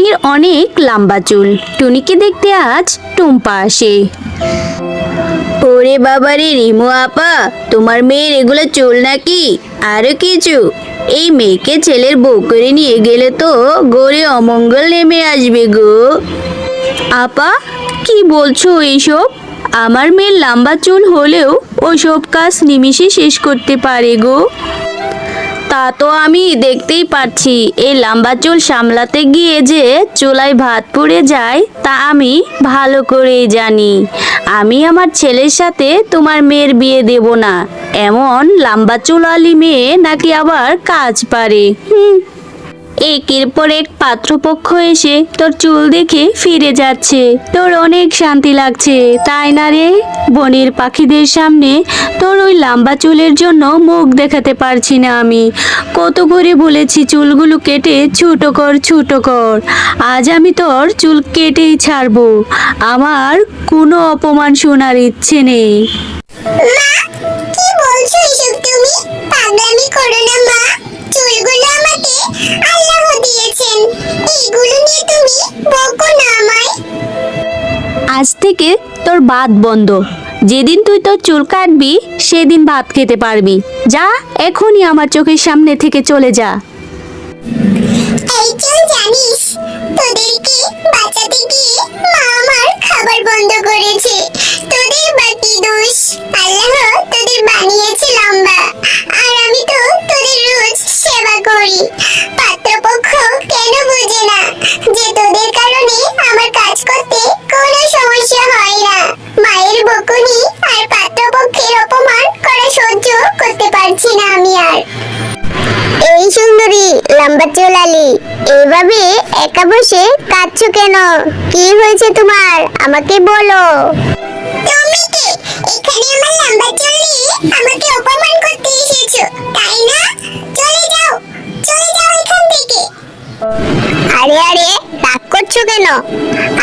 টুনির অনেক লম্বা চুল। টুনিকে দেখতে আজ টুম্পা আসে। ওরে বাবারে রিমু আপা, তোমার মেয়ের এগুলো চুল নাকি আরো কিছু? এই মেয়েকে ছেলের বউ করে নিয়ে গেলে তো গড়ে অমঙ্গল নেমে আসবে গো। আপা, কি বলছো এইসব? আমার মেয়ের লম্বা চুল হলেও ওসব কাজ নিমিষে শেষ করতে পারে গো। তা তো আমি দেখতেই পাচ্ছি, এই লম্বা চুল সামলাতে গিয়ে যে চুলায় ভাত পুড়ে যায় তা আমি ভালো করেই জানি। আমি আমার ছেলের সাথে তোমার মেয়ের বিয়ে দেব না। এমন লম্বা চুলালি মেয়ে নাকি আবার কাজ পারে। একের পর এক পাত্রপক্ষ এসে তোর চুল দেখে ফিরে যাচ্ছে, তোর অনেক শান্তি লাগছে তাই না রে? বনের পাখিদের সামনে তোর ওই লম্বা চুলের জন্য মুখ দেখাতে পারছি না আমি। কত করে বলেছি চুলগুলো কেটে ছোট কর ছোট কর। আজ আমি তোর চুল কেটেই ছাড়বো। আমার কোনো অপমান শোনার ইচ্ছে নেই। কি বলছো এসব তুমি? পাগলামি করো না মা। চুলগুলো আমাকে আল্লাহ দিয়েছেন, এইগুলো নিয়ে তুমি বকো না আমায়। আজ থেকে তোর ভাত বন্ধ। যেদিন তুই তোর চুল কাটবি সেদিন ভাত খেতে পারবি। যা, এখনই আমার চোখের সামনে থেকে চলে যা। এই চল জানিস, তোদেরকে বাঁচাতে গিয়ে মা আমার খাবার বন্ধ করেছে। তোদের বাকি দোষ, আল্লাহ তোদের বানিয়েছে লম্বা, আর আমি তো তোদের রোজ সেবা করি। পাত্রপক্ষ কেন বোঝে না যে তোদের কারণে আমার কাজ করতে কোনো সমস্যা হয় না? মায়ের বকুনি আর পাত্রপক্ষের অপমান করা সহ্য করতে পারছি না আমি আর। এই সুন্দরী লম্বা চুলালি, এইভাবে একা বসে কাঁদছো কেন? কি হয়েছে তোমার, আমাকে বলো। তুমি কি এখানে আমার লম্বা চুল নিয়ে আমাকে অপমান করতে এসেছো, তাই না? চলে যাও, চলে যাও এখান থেকে। আরে আরে, রাগ করছো কেন?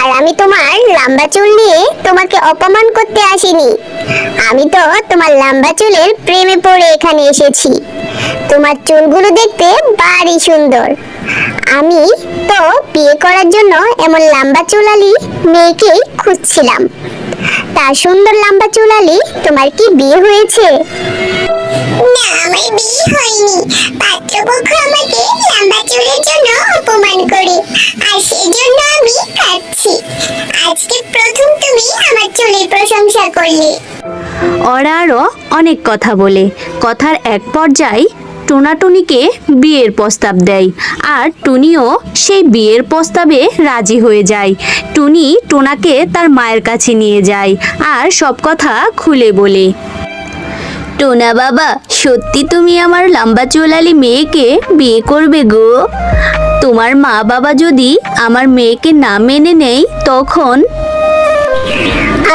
আর আমি তোমার লম্বা চুল নিয়ে তোমাকে অপমান করতে আসিনি। আমি তো তোমার লম্বা চুলের প্রেমে পড়ে এখানে এসেছি। তোমার চুলগুলো দেখতে ভারী সুন্দর। আমি তো বিয়ে করার জন্য এমন লম্বা চুলালি মেয়েকেই খুঁজছিলাম। তার সুন্দর লম্বা চুলালি, তোমার কি বিয়ে হয়েছে? না, আমার বিয়ে হয়নি। পাত্রপক্ষ আমাকে লম্বা চুলের জন্য অপমান করে, আর সেজন্য আমি কাঁদছি। আজকে প্রথম তুমি আমার চুলের প্রশংসা করলে। ওরা আরও অনেক কথা বলে। কথার এক পর্যায়ে টুনাটুনিকে বিয়ের প্রস্তাব দেয়, আর টুনিও সেই বিয়ের প্রস্তাবে রাজি হয়ে যায়। টুনি টোনাকে তার মায়ের কাছে নিয়ে যায় আর সব কথা খুলে বলে। টোনা বাবা, সত্যি তুমি আমার লম্বা চুলালি মেয়েকে বিয়ে করবে গো? তোমার মা বাবা যদি আমার মেয়েকে না মেনে নেয় তখন?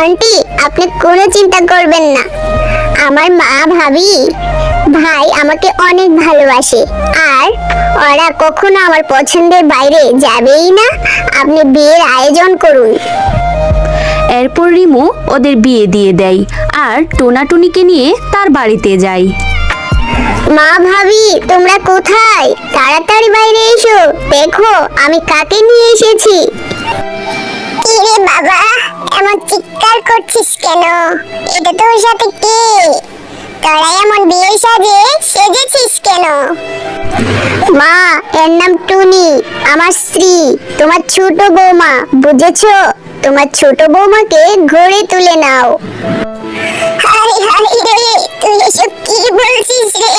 আন্টি, আপনি কোনো চিন্তা করবেন না। আমার মা ভাবি ভাই আমাকে অনেক ভালোবাসে, আর ওরা কখনো আমার পছন্দের বাইরে যাবেই না। আপনি বিয়ের আয়োজন করুন। এরপর রিমু ওদের বিয়ে দিয়ে দেয় আর টোনাটুনিকে নিয়ে তার বাড়িতে যায়। মা ভাবি, তোমরা কোথায়? তাড়াতাড়ি বাইরে এসো, দেখো আমি কাকে নিয়ে এসেছি। কি রে বাবা, এমন চিৎকার করছিস কেন? এটা তোর সাথে কে? তোরা এমন বিয়ে সেজেছিস কেন? মা, এর নাম টুনি, আমার স্ত্রী, তোমার ছোট বৌমা, বুঝেছো? তোমার ছোট বৌমাকে ঘরে তুলে নাও। হায় হায় রে, তুই এসব কি বলছিস রে?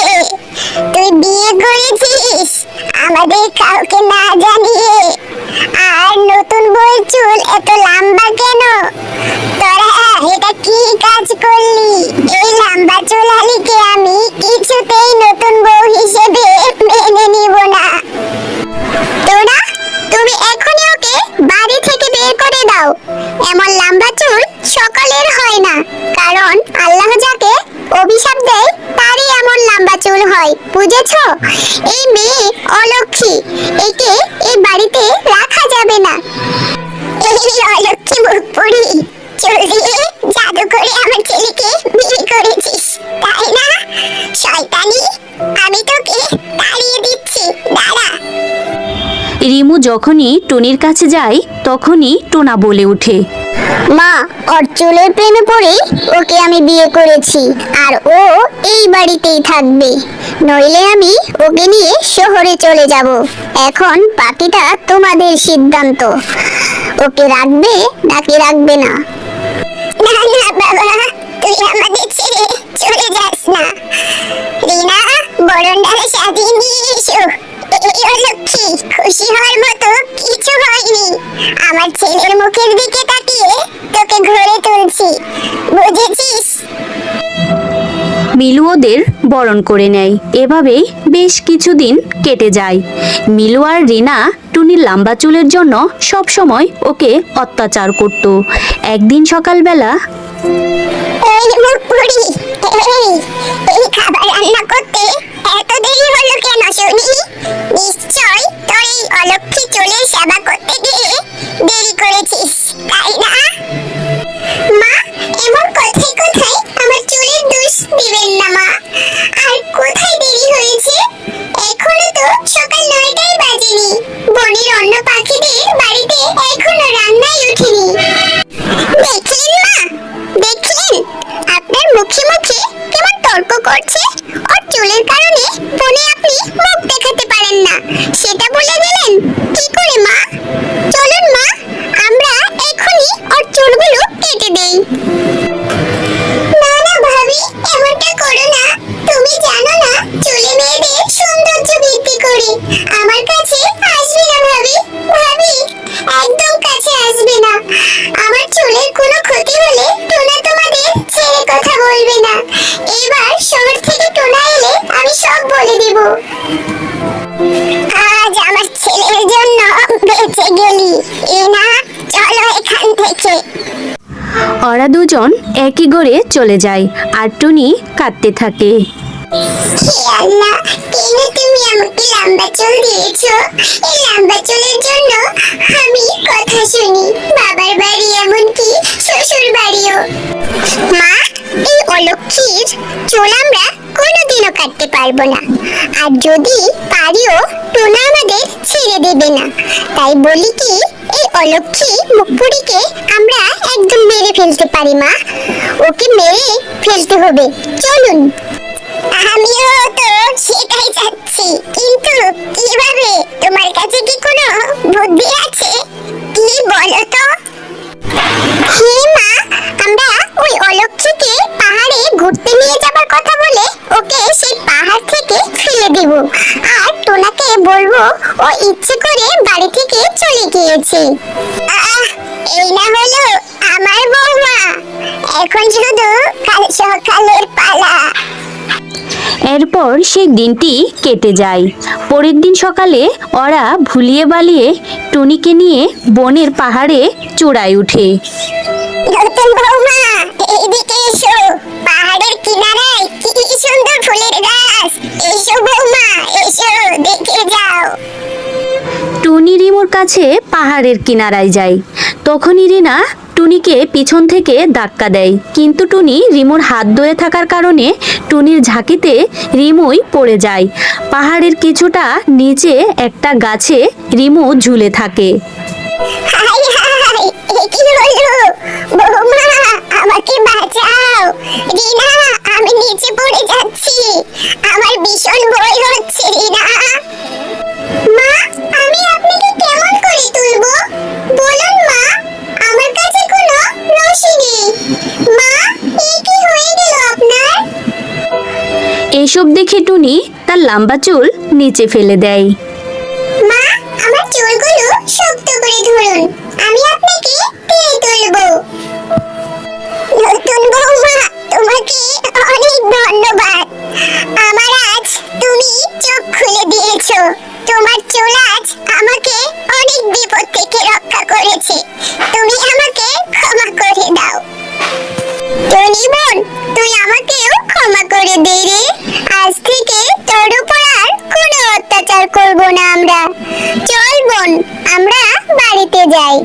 তুই বিয়ে করেছিস আমাদের কাউকে না জানিয়ে, আর নতুন বউয়ের চুল এত লম্বা কেন? তোরা এটা কি কাজ করলি? এই লম্বা চুলালিকে আমি কিছুতেই নতুন বউ হিসেবে মেনে নিব না। তোরা, তুমি এখনই ওকে বাড়ি থেকে বের করে দাও। এমন লম্বা চুল সকলের হয় না, কারণ আল্লাহ যাকে অভিশাপ দেয় তারই এমন লম্বা চুল হয়, বুঝেছো? এই মেয়ে অলক্ষী, একে এই বাড়িতে রাখা যাবে না। এই অলক্ষী মুখপুরি, চুল দিয়ে জাদু করে আমার ছেলেকে বিয়ে করেছিস, তাই না? শয়তানি, আমি তোকে তাড়িয়ে দিচ্ছি, দাঁড়া। রিমু রিমু যখনই টুনির কাছে যায় তখনই টোনা বলে ওঠে, মা, ওর চুলের প্রেমে পড়ে ওকে আমি বিয়ে করেছি, আর ও এই বাড়িতেই থাকবে, নইলে আমি ওকে নিয়ে শহরে চলে যাব। এখন বাকিটা তোমাদের সিদ্ধান্ত, ওকে রাখবে নাকি রাখবে না। না না বাবা, তুই আমাদের ছেড়ে চলে যাস না। রিনা, বরণডালা সাজিয়ে নিয়ে এসো। এই লক্ষ্মী, খুশি হওয়ার মতো কিছু হয়নি। আমার ছেলের মুখের দিকে তাকিয়ে তোকে ঘরে তুলছি, বুঝেছিস? মিলু ওদের বরণ করে নেয়। এভাবেই বেশ কিছুদিন কেটে যায়। মিলু আর রিনা টুনির লম্বা চুলের জন্য সব সময় ওকে অত্যাচার করত। একদিন সকালবেলা এই মুখপুরি, এই খাবার রান্না করতে এত দেরি হলো কেন শুনি? নিশ্চয় তোর এই অলক্ষী চুলের সেবা করতে গিয়ে দেরি করেছিস, তাই না? মা, এমন কথায় কথায় আমার চুলের দোষ দিবেন না মা। আর কোথায় দেরি হয়েছে? এখনো তো সকাল 9টাই বাজেনি। বনের অন্য পাখিদের বাড়িতে এখনো রান্নাই ওঠেনি। দেখলেন মা, দেখলেন আপনার মুখে মুখে কেমন তর্ক করছে? ওর চুলের কারণে বনে আপনি মুখ দেখাতে পারেন না, সেটা বলে গেলেন কি করে মা? চলুন মা, আমরা এখনই ওর চুলগুলো কেটে দেই। না না ভাবি, এমনটা করো না। তুমি জানো না চুলে মেয়েদের সৌন্দর্য বৃদ্ধি করে। আমার কাছে আসবে না ভাবি, ভাবি একদম কাছে আসবে না। আমার চুলের কোনো ক্ষতি হলে টোনা তোমাদের ছেড়ে কথা বলবে না। এবার শহর থেকে টোনা এলে আমি সব বলে দেব। আজ আমার ছেলের জন্য বেঁচে গেলি। না, চলো এখান থেকে। ওরা দুজন একই ঘরে চলে যায় আর টুনি কাঁদতে থাকে। হে আল্লাহ, কেন তুমি আমাকে লম্বা চুল দিয়েছো? এই লম্বা চুলের জন্য আমি কথা শুনি, বাবার বাড়ি এমনকি শ্বশুর বাড়িও। মা, এই অলক্ষীর চুল আমরা কোনোদিনও কাটতে পারবো না, আর যদি পারিও টোনা আমাদের ছেড়ে দেবে না। তাই বলি কি, এই অলক্ষী মুখপুরীকে আমরা একদম মেরে ফেলতে পারি মা। ওকে মেরে ফেলতে হবে, চলুন। আমিও তো সেটাই চাচ্ছি, কিন্তু কিভাবে? তোমার কাছে কি কোনো বুদ্ধি আছে? কি বলো তো? হে মা, আমরা ওই অলক্ষীকে পাহাড়ে ঘুরতে নিয়ে যাবার কথা বলে ওকে সেই পাহাড় থেকে ফেলে দেব, আর টোনাকে বলবো ও ইচ্ছে করে বাড়ি থেকে চলে গিয়েছে। এই না হলো আমার বৌমা, এখন শুধু কাল সকালের পালা। এরপর সেই দিনটি কেটে যায়। পরের দিন সকালে ওরা ভুলিয়ে বালিয়ে টুনিকে নিয়ে বনের পাহাড়ে চূড়ায় উঠে। নতুন বৌমা, এইদিকে এসো। পাহাড়ের কিনারায় কি সুন্দর ফুলের গাছ। এসো বৌমা, এসো, দেখে যাও। টুনি রিমুর কাছে পাহাড়ের কিনারায় যায়। তখনই রিনা টুনিকে পিছন থেকে ধাক্কা দেয়, কিন্তু টুনি রিমুর হাত ধরে থাকার কারণে টুনির ঝাঁকিতে রিমুই পড়ে যায়। পাহাড়ের কিছুটা নিচে একটা গাছে রিমু ঝুলে থাকে। হাই হাই, এ কি হলো? বৌমা, আমাকে বাঁচাও। রিনা, আমি নিচে পড়ে যাচ্ছি, আমার ভীষণ ভয় হচ্ছে রিনা। মা, আমি আপনাকে কেমন করে তুলবো বলুন মা, আমার কাছে কোনো রশি নেই। মা, এ কি হয়ে গেল আপনার? এসব দেখে টুনি তার লম্বা চুল নিচে ফেলে দেয়। মা, আমার চুলগুলো শক্ত করে ধরুন, আমি আপনাকে টেনে তুলবো। নতুন বৌমা, তোমাকে অনেক ধন্যবাদ। আমার আজ তুমি চোখ খুলে দিয়েছো। তোমার চুল আজ আমাকে অনেক বিপদ থেকে রক্ষা করেছে। তুমি আমাকে ক্ষমা করে দাও। টনি বোন, তুই আমাকেও ক্ষমা করে দে রে। আজ থেকে তোর উপর আর কোনো অত্যাচার করব না আমরা। চল বোন, আমরা বাড়িতে যাই।